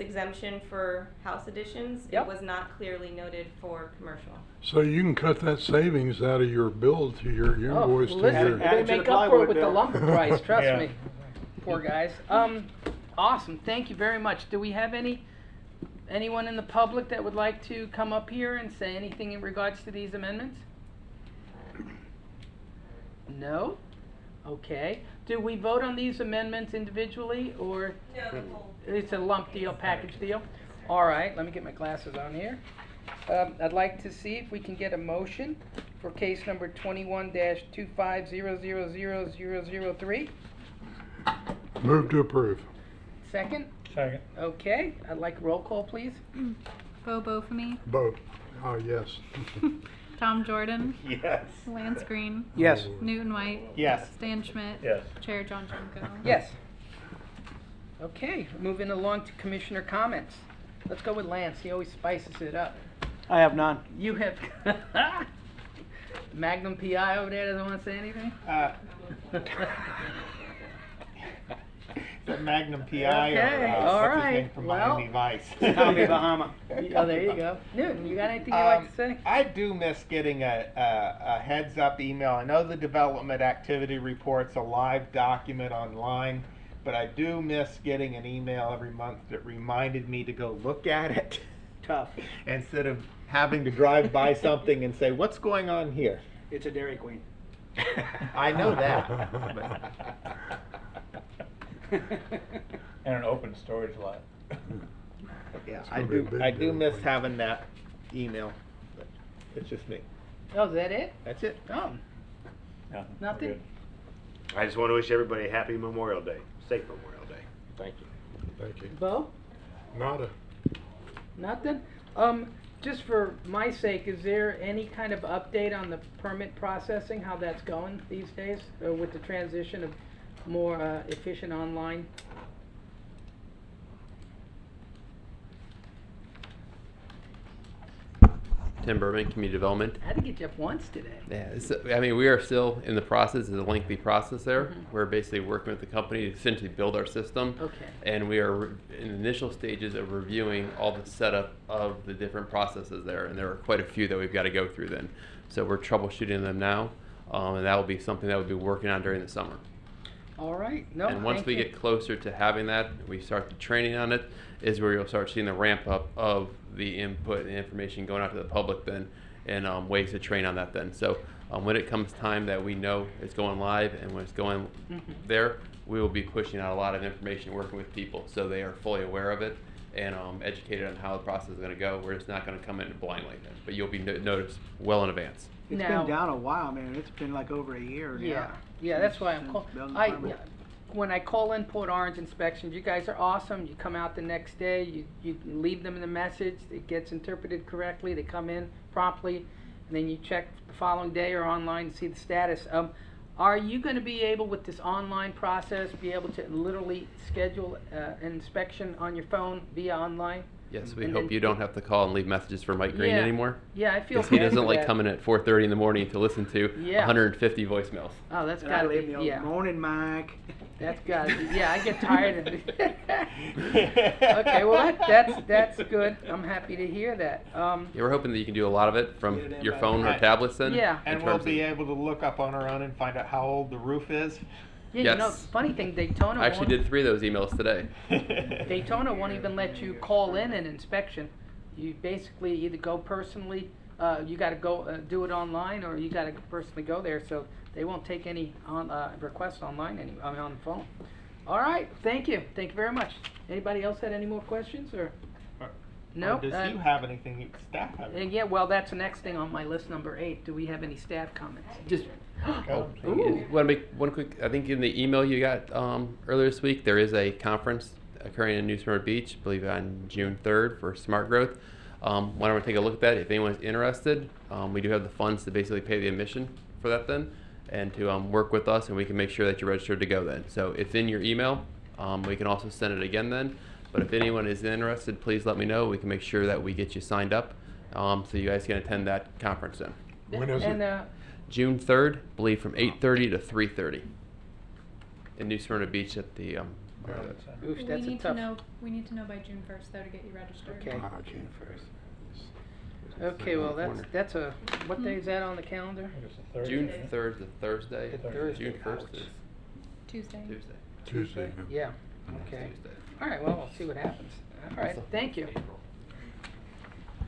E: exemption for house additions.
A: Yep.
E: It was not clearly noted for commercial.
G: So you can cut that savings out of your bill to your
A: Oh,
G: invoice to
A: listen,
G: your.
F: Add
A: they
F: it to the
A: make up for
F: plywood
A: it with the
F: bill.
A: lumber price, trust
D: Yeah.
A: me. Poor guys. Awesome, thank you very much. Do we have anyone in the public that would like to come up here and say anything in regards to these amendments? No? Okay. Do we vote on these amendments individually, or it's a lump deal, package deal? All right, let me get my glasses on here. I'd like to see if we can get a motion for case number 21-25000003.
G: Move to approve.
A: Second?
D: Second.
A: Okay, I'd like a roll call, please.
L: Bo Bofamy,
G: Vote. Oh, yes.
L: Tom Jordan,
I: Yes.
L: Lance Green,
F: Yes.
L: Newton White,
I: Yes.
L: Stan Schmidt,
D: Yes.
L: Chair John Junko.
A: Yes. Okay, moving along to commissioner comments. Let's go with Lance, he always spices it up.
F: I have none.
A: You have Magnum PI over there doesn't want to say anything?
I: The Magnum PI
A: Okay,
I: or
A: all
I: what's his
A: right,
I: name from
A: well.
I: Miami Vice.
F: Tommy Bahama.
A: Oh, there you go. Newton, you got anything you'd like to say?
I: I do miss getting a heads up email. I know the development activity report's a live document online, but I do miss getting an email every month that reminded me to go look at it
F: Tough.
I: instead of having to drive by something and say, what's going on here?
F: It's a Dairy Queen.
I: I know that.
D: And an open storage lot.
I: Yeah,
G: It's
I: I
G: gonna be a
I: do.
G: big
I: I do
G: deal.
I: miss having that email. But it's just me.
A: Oh, is that it?
I: That's it.
A: Oh,
D: Yeah,
A: Nothing?
D: we're good.
B: I just want to wish everybody a happy Memorial Day, safe Memorial Day. Thank you.
G: Thank you.
A: Bo?
G: Nada.
A: Nothing? Just for my sake, is there any kind of update on the permit processing, how that's going these days, with the transition of more efficient online?
M: Tim Berman, Community Development.
A: I had to get you up once today.
M: Yeah, I mean, we are still in the process. It's a lengthy process there.
A: Mhm.
M: We're basically working with the company to essentially build our system.
A: Okay.
M: And we are in the initial stages of reviewing all the setup of the different processes there. And there are quite a few that we've got to go through then. So we're troubleshooting them now. And that will be something that we'll be working on during the summer.
A: All right. No,
M: And once
A: thank
M: we
A: you.
M: get closer to having that, we start the training on it, is where you'll start seeing the ramp up of the input and information going out to the public then, and ways to train on that then. So when it comes time that we know it's going live and when it's going
A: Mhm.
M: there, we will be pushing out a lot of information, working with people so they are fully aware of it and educated on how the process is going to go. We're just not going to come in blindly, but you'll be noticed well in advance.
F: It's
A: Now-
F: been down a while, man. It's been like over a year now.
A: Yeah, yeah, that's why I'm
F: Since
A: calling.
F: building
A: I,
F: permit.
A: when I call in Port Orange inspections, you guys are awesome. You come out the next day, you leave them in the message, it gets interpreted correctly, they come in promptly, and then you check the following day or online to see the status. Are you gonna be able, with this online process, be able to literally schedule an inspection on your phone via online?
M: Yes, we
A: And
M: hope
A: then-
M: you don't have to call and leave messages for Mike Green
A: Yeah.
M: anymore.
A: Yeah, I feel
M: Because he
A: bad
M: doesn't
A: for
M: like
A: that.
M: coming at 4:30 in the morning to listen to
A: Yeah.
M: 150 voicemails.
A: Oh, that's
F: And I
A: gotta
F: leave
A: be,
F: me
A: yeah.
F: on, morning, Mike.
A: That's gotta be, yeah, I get tired of it. Okay, well, that's good. I'm happy to hear that.
M: Yeah, we're hoping that you can do a lot of it from
F: Get it in
M: your
F: by-
M: phone or
I: Right.
M: tablets then.
A: Yeah.
M: in
I: And we'll
M: terms of-
I: be able to look up on our own and find out how old the roof is.
A: Yeah, you know,
M: Yes.
A: funny thing, Daytona
M: I actually
A: won't,
M: did 3 of those emails today.
A: Daytona won't even let you call in an inspection. You basically either go personally, you gotta go, do it online, or you gotta personally go there, so they won't take any on, requests online I mean, on the phone. All right, thank you very much. Anybody else had any more questions, or? No?
I: Or does you have anything, staff have anything?
A: Yeah, well, that's the next thing on my list, number 8. Do we have any staff comments?
M: Just
I: Go.
A: Ooh.
M: want to make one quick. I think in the email you got earlier this week, there is a conference occurring in New Smyrna Beach, I believe on June 3rd for smart growth. Why don't we take a look at that? If anyone's interested, we do have the funds to basically pay the admission for that then, and to work with us, and we can make sure that you're registered to go then. So it's in your email. We can also send it again then. But if anyone is interested, please let me know. We can make sure that we get you signed up, so you guys can attend that conference then.
G: When is
A: And,
G: it?
M: June 3rd, I believe from 8:30 to 3:30 in New Smyrna Beach at the
A: oof,
L: We
A: that's a
L: need to
A: tough.
L: know, we need to know by June 1st though to get you registered.
A: Okay.
G: Ah, I can't first.
A: Okay, well,
M: Corner.
A: that's a, what day is that on the calendar?
D: I think it's a Thursday.
M: June 3rd to Thursday.
A: Thursday.
M: June 1st is
L: Tuesday.
M: Tuesday.
G: Tuesday.
A: Yeah, okay.
M: Tuesday.
A: All right, well, we'll see what happens. All right, thank you.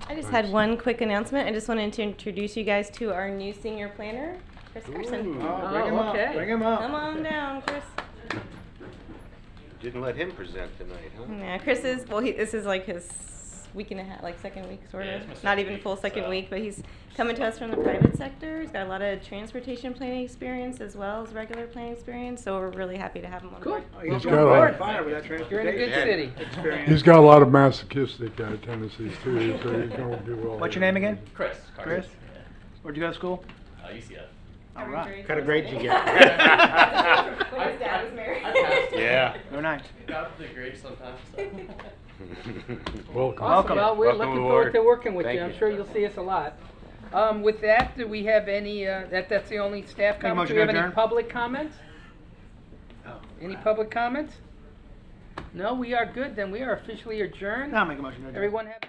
E: I just had one quick announcement. I just wanted to introduce you guys to our new senior planner, Chris Carson.
F: Oh, bring him up,
A: okay.
F: bring him up.
E: Come on down, Chris.
B: Didn't let him present tonight, huh?
E: Yeah, Chris is, well, this is like his week and a half, like second week, sort of. Not even full second week, but he's coming to us from the private sector. He's got a lot of transportation planning experience as well as regular planning experience, so we're really happy to have him on
A: Cool.
E: board.
F: Oh, he's
G: He's
F: going
G: got
F: hard
G: a-
F: fire with that
A: You're in a good
F: transportation
A: city.
F: experience.
G: He's got a lot of masochistic tendencies too, so he's going to do well.
F: What's your name again?
N: Chris.
F: Chris? Where'd you go to school?
N: UCF.
F: All right.
E: What
F: Kind of grades you get?
E: his dad was married.
B: Yeah.
F: Very nice.
N: Got the grades sometimes. So.
G: Welcome.
A: Awesome, well, we're
B: Welcome
A: looking
B: aboard.
A: forward to working with
B: Thank
A: you. I'm
B: you.
A: sure you'll see us a lot. With that, do we have any, that's the only staff
F: Make a
A: comments? Do
F: motion
A: we have
F: to
A: any
F: adjourn.
A: public comments? Any public comments? No, we are good, then we are officially adjourned.
F: Now make a motion to adjourn.
A: Everyone have.